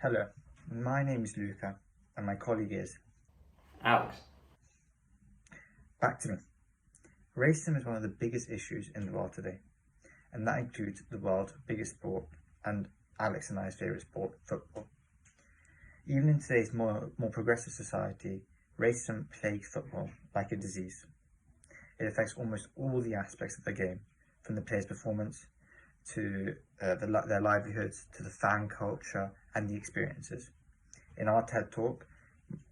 Hello, my name is Luca, and my colleague is. Alex. Back to me. Racism is one of the biggest issues in the world today, and that includes the world's biggest sport and Alex and I's favourite sport, football. Even in today's more progressive society, racism plagues football like a disease. It affects almost all the aspects of the game, from the player's performance to their livelihoods to the fan culture and the experiences. In our TED Talk,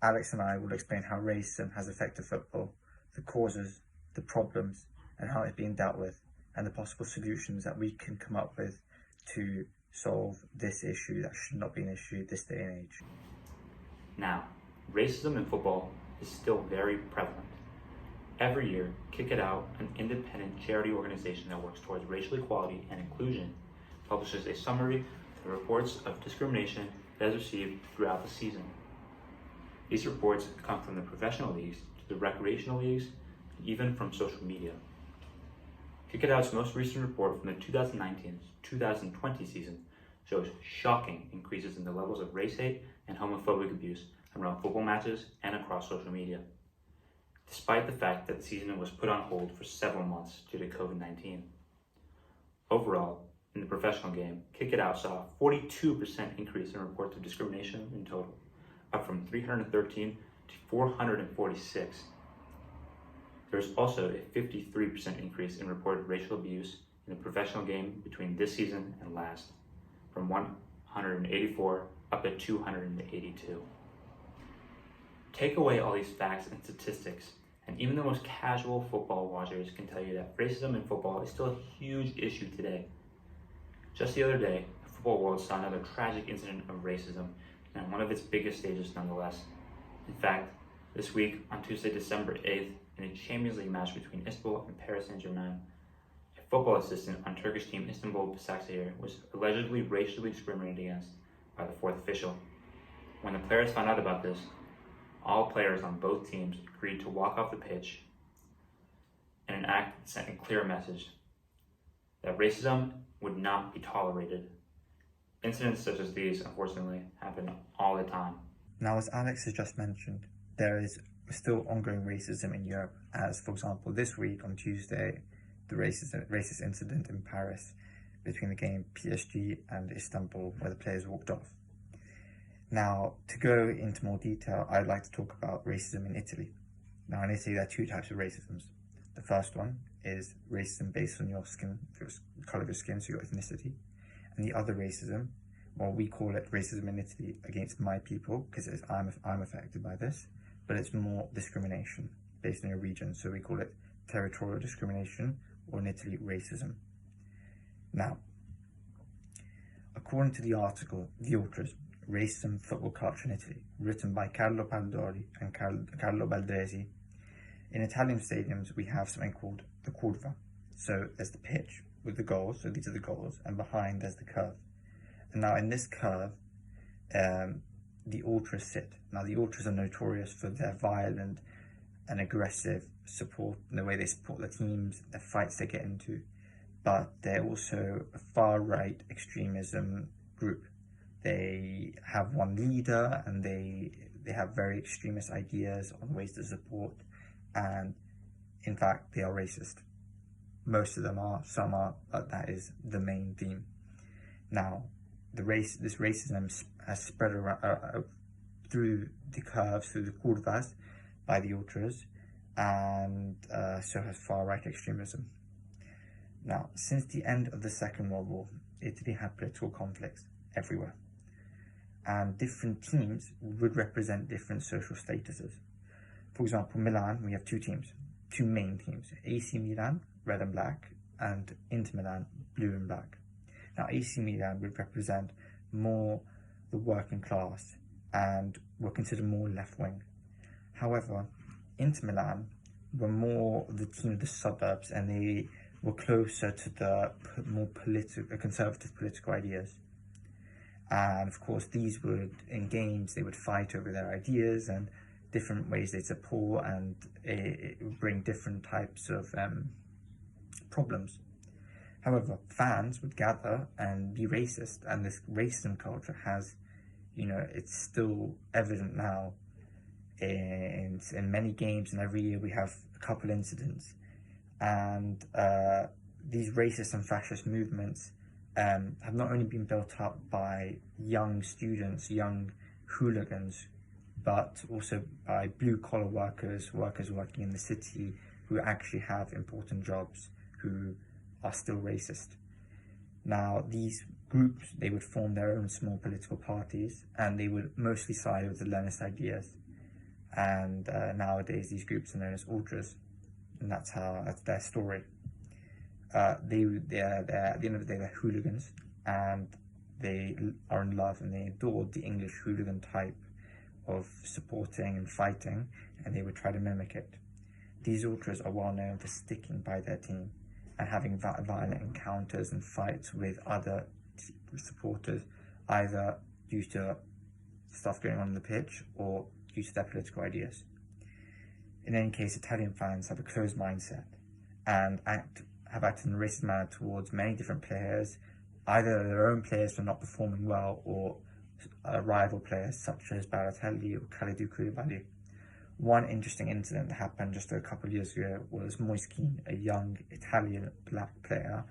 Alex and I will explain how racism has affected football, the causes, the problems, and how it's being dealt with, and the possible solutions that we can come up with to solve this issue that should not be an issue this day and age. Now, racism in football is still very prevalent. Every year, Kick It Out, an independent charity organization that works towards racial equality and inclusion, publishes a summary of the reports of discrimination it has received throughout the season. These reports come from the professional leagues to the recreational leagues, and even from social media. Kick It Out's most recent report from the 2019-2020 season shows shocking increases in the levels of race hate and homophobic abuse around football matches and across social media, despite the fact that the season was put on hold for several months due to COVID-19. Overall, in the professional game, Kick It Out saw a 42% increase in reports of discrimination in total, up from 313 to 446. There's also a 53% increase in reported racial abuse in the professional game between this season and last, from 184 up to 282. Take away all these facts and statistics, and even the most casual football watchers can tell you that racism in football is still a huge issue today. Just the other day, the football world saw another tragic incident of racism, and on one of its biggest stages nonetheless. In fact, this week, on Tuesday, December 8th, in a Champions League match between Istanbul and Paris Saint-Germain, a football assistant on Turkish team Istanbul Başakşehir was allegedly racially discriminated against by the fourth official. When the players found out about this, all players on both teams agreed to walk off the pitch in an act that sent a clear message that racism would not be tolerated. Incidents such as these, unfortunately, happen all the time. Now, as Alex has just mentioned, there is still ongoing racism in Europe, as, for example, this week on Tuesday, the racist incident in Paris between the game PSG and Istanbul, where the players walked off. Now, to go into more detail, I'd like to talk about racism in Italy. Now, in Italy, there are two types of racisms. The first one is racism based on your skin, the colour of your skin, so your ethnicity. And the other racism, well, we call it racism in Italy against my people, because I'm affected by this, but it's more discrimination based on your region, so we call it territorial discrimination, or in Italy, racism. Now, according to the article, The Ultras, Racism, Football Culture in Italy, written by Carlo Paldori and Carlo Baldresi, in Italian stadiums we have something called the curva. So there's the pitch with the goals, so these are the goals, and behind there's the curve. And now in this curve, the ultras sit. Now the ultras are notorious for their violent and aggressive support, and the way they support the teams, the fights they get into, but they're also a far-right extremism group. They have one leader, and they have very extremist ideas on ways to support, and in fact they are racist. Most of them are, some are, but that is the main theme. Now, this racism has spread around, through the curves, through the curvas, by the ultras, and so has far-right extremism. Now, since the end of the Second World War, Italy had political conflicts everywhere, and different teams would represent different social statuses. For example, Milan, we have two main teams, AC Milan, red and black, and Inter Milan, blue and black. Now, AC Milan would represent more the working class and were considered more left-wing. However, Inter Milan were more the team of the suburbs, and they were closer to the more conservative political ideas. And of course, these would, in games, they would fight over their ideas and different ways they support, and it would bring different types of problems. However, fans would gather and be racist, and this racism culture has, it's still evident now in many games, and every year we have a couple incidents. And these racist and fascist movements have not only been built up by young students, young hooligans, but also by blue-collar workers working in the city who actually have important jobs, who are still racist. Now, these groups, they would form their own small political parties, and they would mostly side with the Leninist ideas. And nowadays, these groups are known as ultras, and that's their story. They're at the end of the day, they're hooligans, and they are in love and they adore the English hooligan type of supporting and fighting, and they would try to mimic it. These ultras are well known for sticking by their team and having violent encounters and fights with other supporters, either due to stuff going on in the pitch or due to their political ideas. In any case, Italian fans have a closed mindset and have acted in a racist manner towards many different players, either their own players for not performing well or rival players such as Balotelli or Kalidou Koulibaly. One interesting incident that happened just a couple of years ago was Moiskin, a young Italian black player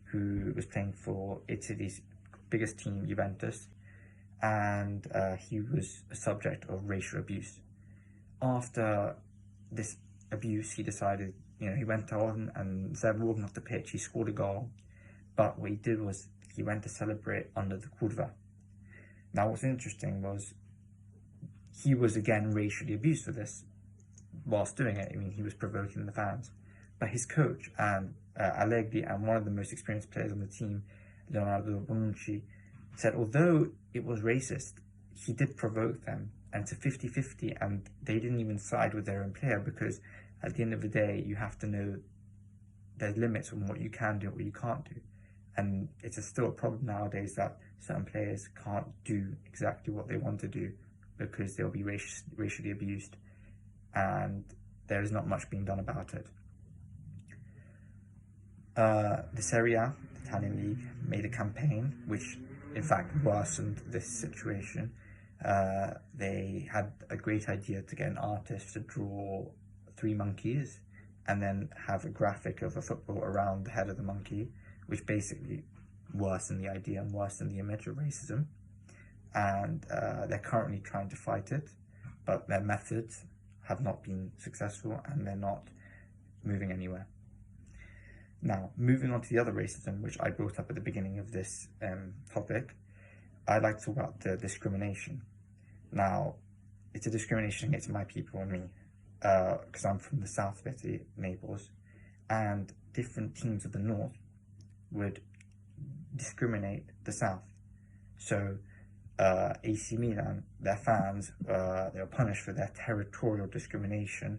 who was playing for Italy's biggest team, Juventus, and he was a subject of racial abuse. After this abuse, he decided, he went on, and instead of walking off the pitch, he scored a goal. But what he did was he went to celebrate under the curva. Now, what's interesting was he was again racially abused for this whilst doing it. He was provoking the fans. But his coach, and Allegri, and one of the most experienced players on the team, Leonardo Bonucci, said although it was racist, he did provoke them, and it's a 50-50, and they didn't even side with their own player, because at the end of the day, you have to know there's limits on what you can do and what you can't do. And it's still a problem nowadays that certain players can't do exactly what they want to do because they'll be racially abused, and there is not much being done about it. The Serie A, the Italian league, made a campaign which in fact worsened this situation. They had a great idea to get an artist to draw 3 monkeys and then have a graphic of a football around the head of the monkey, which basically worsened the idea and worsened the image of racism. And they're currently trying to fight it, but their methods have not been successful and they're not moving anywhere. Now, moving on to the other racism, which I brought up at the beginning of this topic, I'd like to talk about the discrimination. Now, it's a discrimination against my people and me, because I'm from the south of Italy, Naples, and different teams of the north would discriminate the south. So, AC Milan, their fans, they were punished for their territorial discrimination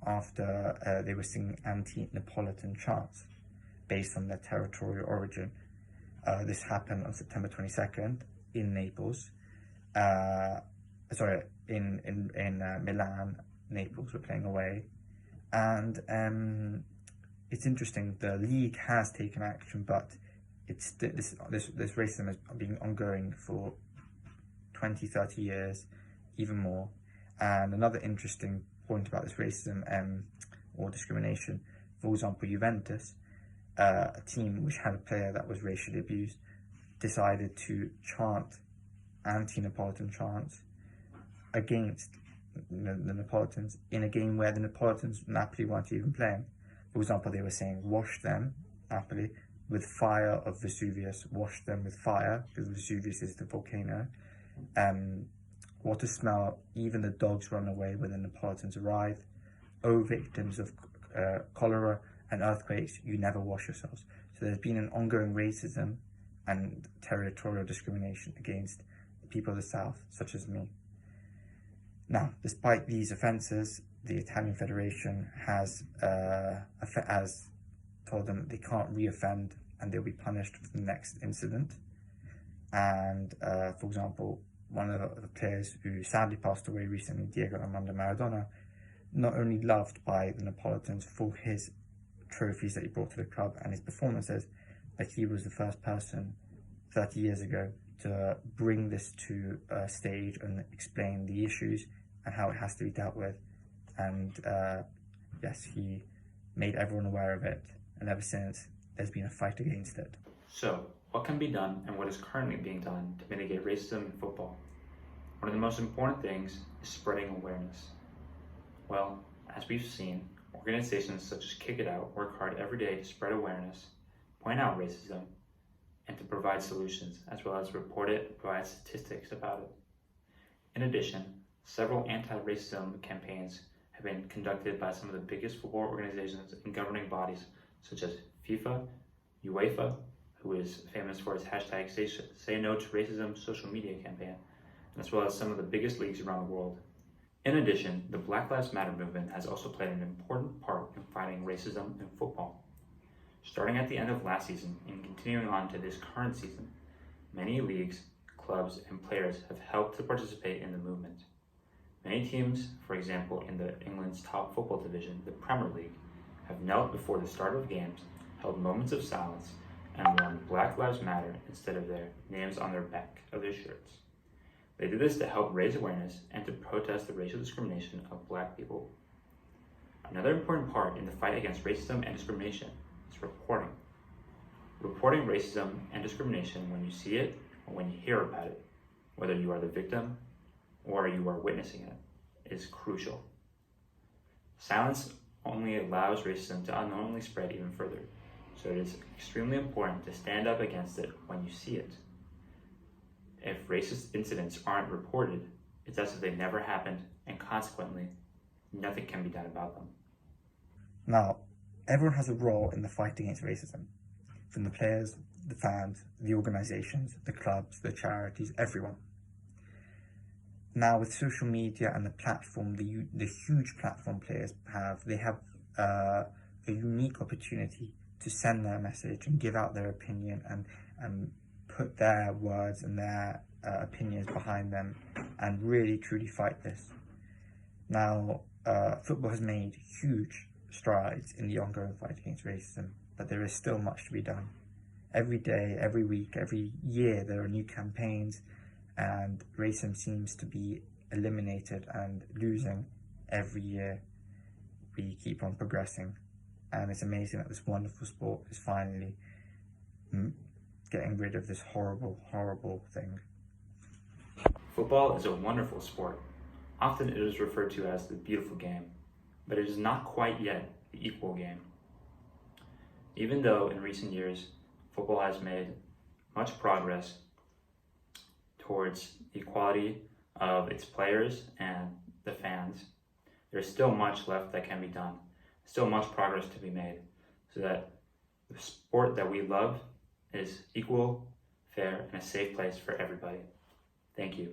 after they were singing anti-Neapolitan chants based on their territorial origin. This happened on September 22nd in Naples. In Milan. Naples were playing away, and it's interesting. The league has taken action, but it's this racism has been ongoing for 20-30 years, even more. And another interesting point about this racism or discrimination, for example, Juventus, a team which had a player that was racially abused, decided to chant anti-Neapolitan chants against the Neapolitans in a game where the Neapolitans, Napoli, weren't even playing. For example, they were saying, wash them, Napoli, with fire of Vesuvius, wash them with fire, because Vesuvius is the volcano. What a smell, even the dogs run away when the Neapolitans arrive. Oh, victims of cholera and earthquakes, you never wash yourselves. So there's been an ongoing racism and territorial discrimination against the people of the South, such as me. Now, despite these offences, the Italian Federation has told them they can't re-offend and they'll be punished for the next incident. And, for example, one of the players who sadly passed away recently, Diego Armando Maradona, not only loved by the Neapolitans for his trophies that he brought to the club and his performances, but he was the first person 30 years ago to bring this to a stage and explain the issues and how it has to be dealt with. And yes, he made everyone aware of it, and ever since there's been a fight against it. So, what can be done and what is currently being done to mitigate racism in football? One of the most important things is spreading awareness. Well, as we've seen, organizations such as Kick It Out work hard every day to spread awareness, point out racism, and to provide solutions, as well as report it and provide statistics about it. In addition, several anti-racism campaigns have been conducted by some of the biggest football organizations and governing bodies, such as FIFA, UEFA, who is famous for its hashtag Say No to Racism social media campaign, as well as some of the biggest leagues around the world. In addition, the Black Lives Matter movement has also played an important part in fighting racism in football. Starting at the end of last season and continuing on to this current season, many leagues, clubs, and players have helped to participate in the movement. Many teams, for example, in England's top football division, the Premier League, have knelt before the start of games, held moments of silence, and worn Black Lives Matter instead of their names on their back of their shirts. They did this to help raise awareness and to protest the racial discrimination of Black people. Another important part in the fight against racism and discrimination is reporting. Reporting racism and discrimination when you see it or when you hear about it, whether you are the victim or you are witnessing it, is crucial. Silence only allows racism to unknowingly spread even further, so it is extremely important to stand up against it when you see it. If racist incidents aren't reported, it's as if they never happened, and consequently, nothing can be done about them. Now, everyone has a role in the fight against racism, from the players, the fans, the organisations, the clubs, the charities, everyone. Now, with social media and the platform, the huge platform players have a unique opportunity to send their message and give out their opinion and put their words and their opinions behind them and really truly fight this. Now, football has made huge strides in the ongoing fight against racism, but there is still much to be done. Every day, every week, every year, there are new campaigns, and racism seems to be eliminated and losing every year. We keep on progressing, and it's amazing that this wonderful sport is finally getting rid of this horrible, horrible thing. Football is a wonderful sport. Often it is referred to as the beautiful game, but it is not quite yet the equal game. Even though in recent years, football has made much progress towards the equality of its players and the fans, there's still much left that can be done. Still much progress to be made so that the sport that we love is equal, fair, and a safe place for everybody. Thank you.